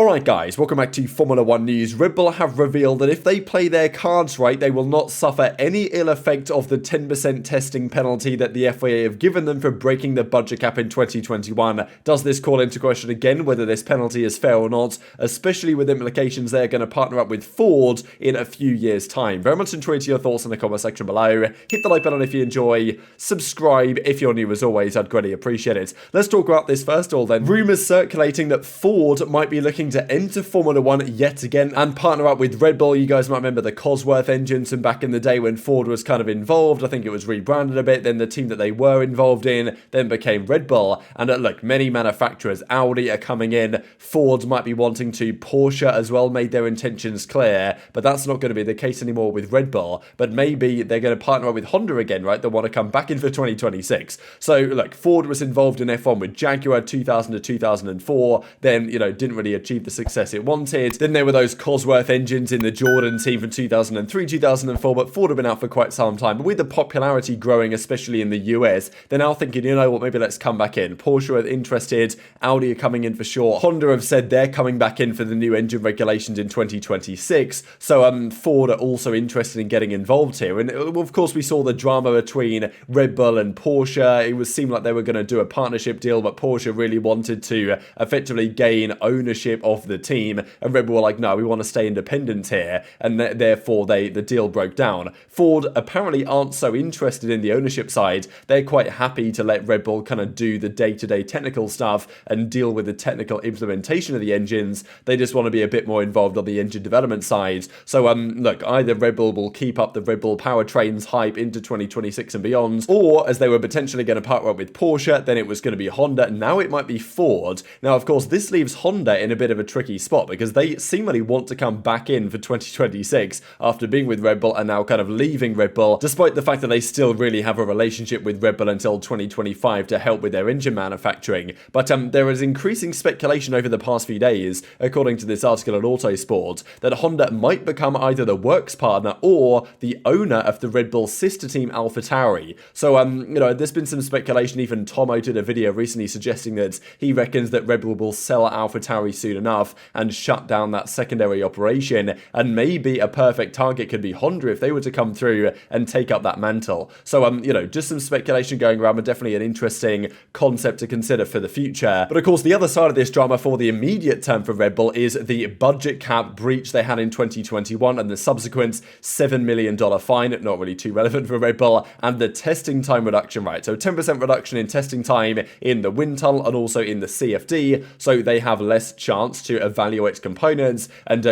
Alright guys, welcome back to Formula 1 news. Red Bull have revealed that if they play their cards right, they will not suffer any ill effect of the 10% testing penalty that the FIA have given them for breaking the budget cap in 2021. Does this call into question again whether this penalty is fair or not, especially with implications they're going to partner up with Ford in a few years' time? Very much intrigued your thoughts in the comment section below. Hit the like button if you enjoy, subscribe if you're new as always, I'd greatly appreciate it. Let's talk about this first of all then. Rumours circulating that Ford might be looking to enter Formula 1 yet again and partner up with Red Bull. You guys might remember the Cosworth engines from back in the day when Ford was kind of involved. I think it was rebranded a bit. Then the team that they were involved in then became Red Bull. And look, many manufacturers, Audi are coming in. Ford might be wanting to. Porsche as well made their intentions clear. But that's not going to be the case anymore with Red Bull. But maybe they're going to partner up with Honda again, right? They want to come back in for 2026. So look, Ford was involved in F1 with Jaguar 2000 to 2004. Then, didn't really achieve the success it wanted. Then there were those Cosworth engines in the Jordan team from 2003, 2004, but Ford have been out for quite some time. But with the popularity growing, especially in the US, they're now thinking, you know what, maybe let's come back in. Porsche are interested, Audi are coming in for sure. Honda have said they're coming back in for the new engine regulations in 2026. So Ford are also interested in getting involved here. And of course, we saw the drama between Red Bull and Porsche. It seemed like they were going to do a partnership deal, but Porsche really wanted to effectively gain ownership of the team, and Red Bull were like, no, we want to stay independent here, and therefore the deal broke down. Ford apparently aren't so interested in the ownership side. They're quite happy to let Red Bull kind of do the day-to-day technical stuff and deal with the technical implementation of the engines. They just want to be a bit more involved on the engine development side. So look, either Red Bull will keep up the Red Bull powertrains hype into 2026 and beyond, or as they were potentially going to partner up with Porsche, then it was going to be Honda. Now it might be Ford. Now, of course, this leaves Honda in a bit of a tricky spot because they seemingly want to come back in for 2026 after being with Red Bull and now kind of leaving Red Bull, despite the fact that they still really have a relationship with Red Bull until 2025 to help with their engine manufacturing. But there is increasing speculation over the past few days, according to this article on Autosport, that Honda might become either the works partner or the owner of the Red Bull sister team AlphaTauri. So, there's been some speculation. Even Tomo did a video recently suggesting that he reckons that Red Bull will sell AlphaTauri soon enough and shut down that secondary operation, and maybe a perfect target could be Honda if they were to come through and take up that mantle. So just some speculation going around, but definitely an interesting concept to consider for the future. But of course, the other side of this drama for the immediate term for Red Bull is the budget cap breach they had in 2021 and the subsequent $7 million fine, not really too relevant for Red Bull, and the testing time reduction, right? So 10% reduction in testing time in the wind tunnel and also in the CFD, so they have less chance to evaluate components and,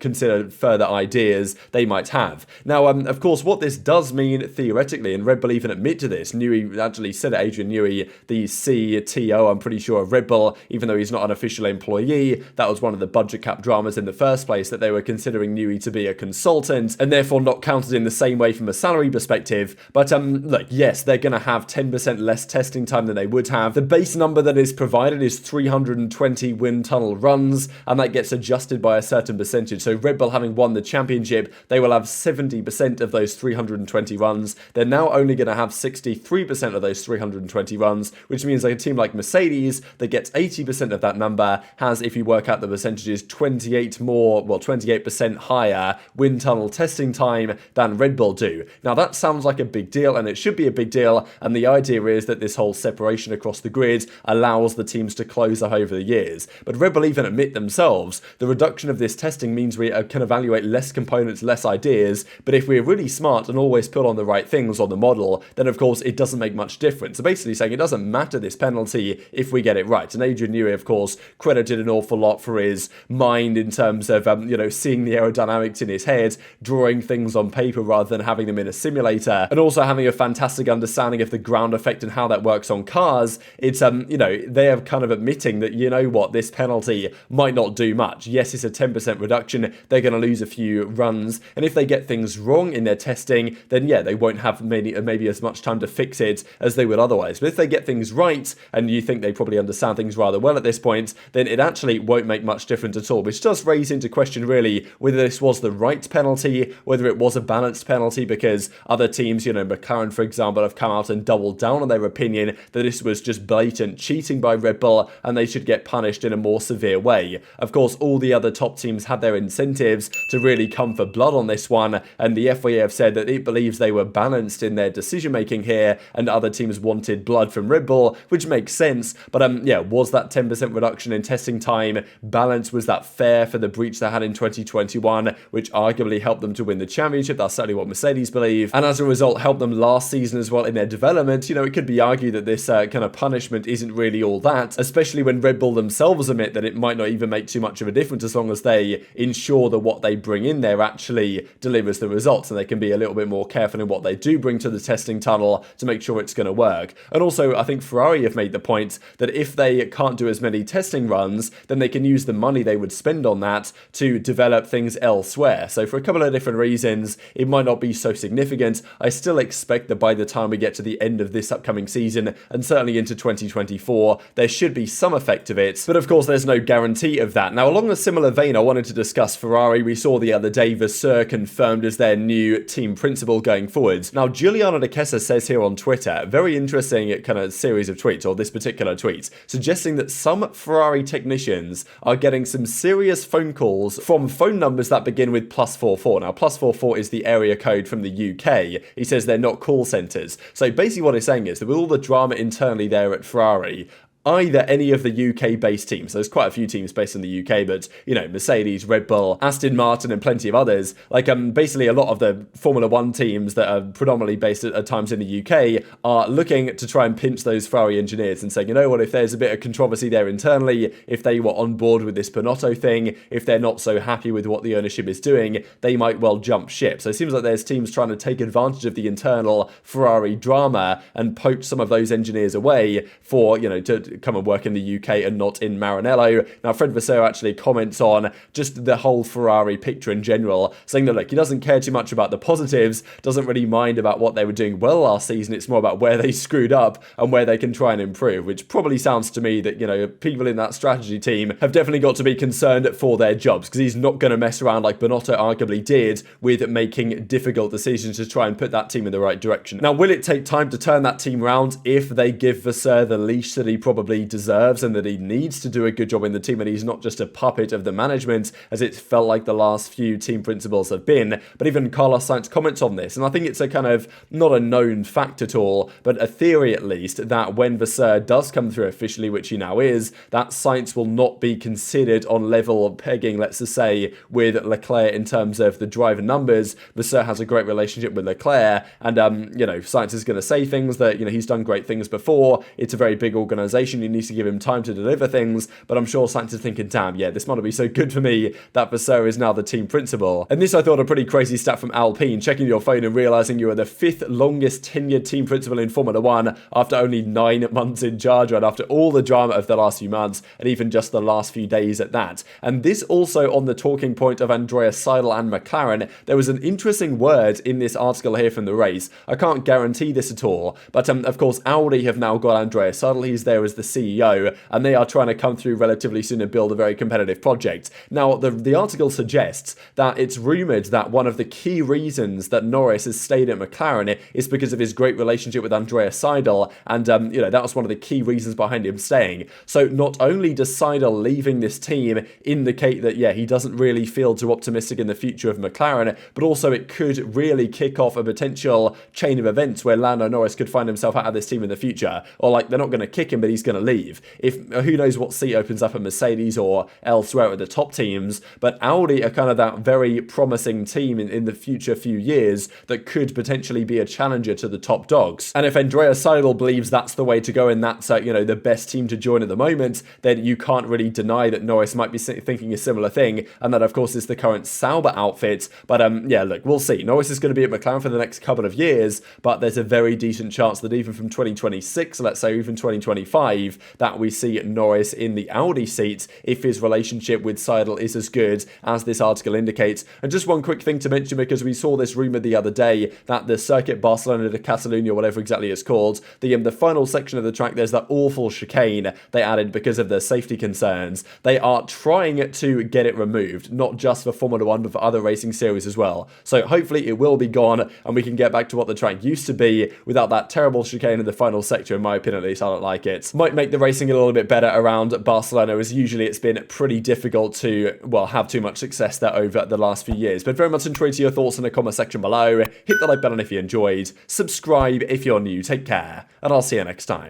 consider further ideas they might have. Now, of course, what this does mean theoretically, and Red Bull even admit to this, Newey actually said it, Adrian Newey, the CTO, I'm pretty sure, of Red Bull, even though he's not an official employee, that was one of the budget cap dramas in the first place, that they were considering Newey to be a consultant and therefore not counted in the same way from a salary perspective. But look, yes, they're going to have 10% less testing time than they would have. The base number that is provided is 320 wind tunnel runs, and that gets adjusted by a certain percentage. So Red Bull, having won the championship, they will have 70% of those 320 runs. They're now only going to have 63% of those 320 runs, which means like a team like Mercedes that gets 80% of that number has, if you work out the percentages, 28% higher wind tunnel testing time than Red Bull do. Now that sounds like a big deal, and it should be a big deal, and the idea is that this whole separation across the grid allows the teams to close up over the years. But Red Bull even admit themselves, the reduction of this testing means we can evaluate less components, less ideas, but if we're really smart and always put on the right things on the model, then of course it doesn't make much difference. So basically saying it doesn't matter this penalty if we get it right. And Adrian Newey, of course, credited an awful lot for his mind in terms of, seeing the aerodynamics in his head, drawing things on paper rather than having them in a simulator, and also having a fantastic understanding of the ground effect and how that works on cars. It's, they are kind of admitting that, this penalty might not do much. Yes, it's a 10% reduction. They're going to lose a few runs. And if they get things wrong in their testing, then yeah, they won't have maybe as much time to fix it as they would otherwise. But if they get things right, and you think they probably understand things rather well at this point, then it actually won't make much difference at all, which does raise into question really whether this was the right penalty, whether it was a balanced penalty, because other teams, McLaren, for example, have come out and doubled down on their opinion that this was just blatant cheating by Red Bull and they should get punished in a more severe way. day. Of course, all the other top teams had their incentives to really come for blood on this one, and the FIA have said that it believes they were balanced in their decision making here, and other teams wanted blood from Red Bull, which makes sense. But yeah, was that 10% reduction in testing time balanced? Was that fair for the breach they had in 2021, which arguably helped them to win the championship? That's certainly what Mercedes believe, and as a result helped them last season as well in their development. You know, it could be argued that this kind of punishment isn't really all that, especially when Red Bull themselves admit that it might not even make too much of a difference as long as they ensure that what they bring in there actually delivers the results, and they can be a little bit more careful in what they do bring to the testing tunnel to make sure it's going to work. And also, I think Ferrari have made the point that if they can't do as many testing runs, then they can use the money they would spend on that to develop things elsewhere. So for a couple of different reasons, it might not be so significant. I still expect that by the time we get to the end of this upcoming season, and certainly into 2024, there should be some effect of it. But of course, there's no guarantee of that. Now, along a similar vein, I wanted to discuss Ferrari. We saw the other day Vasseur confirmed as their new team principal going forwards. Now, Giuliano De Chessa says here on Twitter, very interesting kind of series of tweets, or this particular tweet, suggesting that some Ferrari technicians are getting some serious phone calls from phone numbers that begin with +44. Now, +44 is the area code from the UK. He says they're not call centres. So basically what he's saying is that with all the drama internally there at Ferrari, either any of the UK-based teams, there's quite a few teams based in the UK, but, you know, Mercedes, Red Bull, Aston Martin, and plenty of others, like, basically a lot of the Formula 1 teams that are predominantly based at times in the UK are looking to try and pinch those Ferrari engineers and saying, you know what, if there's a bit of controversy there internally, if they were on board with this Pinotto thing, if they're not so happy with what the ownership is doing, they might well jump ship. So it seems like there's teams trying to take advantage of the internal Ferrari drama and poach some of those engineers away for, you know, to come and work in the UK and not in Maranello. Now, Fred Vasseur actually comments on just the whole Ferrari picture in general, saying that, look, he doesn't care too much about the positives, doesn't really mind about what they were doing well last season. It's more about where they screwed up and where they can try and improve, which probably sounds to me that, you know, people in that strategy team have definitely got to be concerned for their jobs, because he's not going to mess around like Binotto arguably did with making difficult decisions to try and put that team in the right direction. Now, will it take time to turn that team around if they give Vasseur the leash that he probably deserves and that he needs to do a good job in the team, and he's not just a puppet of the management as it felt like the last few team principals have been? But even Carlos Sainz comments on this, and I think it's a kind of not a known fact at all, but a theory at least, that when Vasseur does come through officially, which he now is, that Sainz will not be considered on level of pegging, let's just say, with Leclerc in terms of the driver numbers. Vasseur has a great relationship with Leclerc, and you know, Sainz is going to say things that, you know, he's done great things before. It's a very big organisation. You need to give him time to deliver things, but I'm sure Sainz is thinking, damn, yeah, this might not be so good for me that Vasseur is now the team principal. And this, I thought, a pretty crazy stat from Alpine, checking your phone and realising you are the 5th longest tenured team principal in Formula 1 after only 9 months in charge, right after all the drama of the last few months, and even just the last few days at that. And this also on the talking point of Andrea Seidel and McLaren. There was an interesting word in this article here from the race. I can't guarantee this at all, but of course Audi have now got Andrea Seidel. He's there as the CEO, and they are trying to come through relatively soon and build a very competitive project. Now, the article suggests that it's rumoured that one of the key reasons that Norris has stayed at McLaren is because of his great relationship with Andrea Seidel, and you know, that was one of the key reasons behind him staying. So not only does Seidel leaving this team indicate that, yeah, he doesn't really feel too optimistic in the future of McLaren, but also it could really kick off a potential chain of events where Lando Norris could find himself out of this team in the future, or like they're not going to kick him, but he's going to leave. If who knows what seat opens up at Mercedes or elsewhere at the top teams, but Audi are kind of that very promising team in the future few years that could potentially be a challenger to the top dogs. And if Andrea Seidel believes that's the way to go and that's you know, the best team to join at the moment, then you can't really deny that Norris might be thinking a similar thing, and that of course is the current Sauber outfit. But yeah, look, we'll see. Norris is going to be at McLaren for the next couple of years, but there's a very decent chance that even from 2026, let's say even 2025, that we see Norris in the Audi seat if his relationship with Seidel is as good as this article indicates. And just one quick thing to mention, because we saw this rumour the other day that the Circuit Barcelona de Catalunya, whatever exactly it's called, the final section of the track, there's that awful chicane they added because of the safety concerns. They are trying to get it removed, not just for Formula 1, but for other racing series as well. So hopefully it will be gone and we can get back to what the track used to be without that terrible chicane in the final sector. In my opinion, at least, I don't like it. might make the racing a little bit better around Barcelona, as usually it's been pretty difficult to, well, have too much success there over the last few years. But very much intrigued to your thoughts in the comment section below. Hit the like button if you enjoyed. Subscribe if you're new. Take care, and I'll see you next time.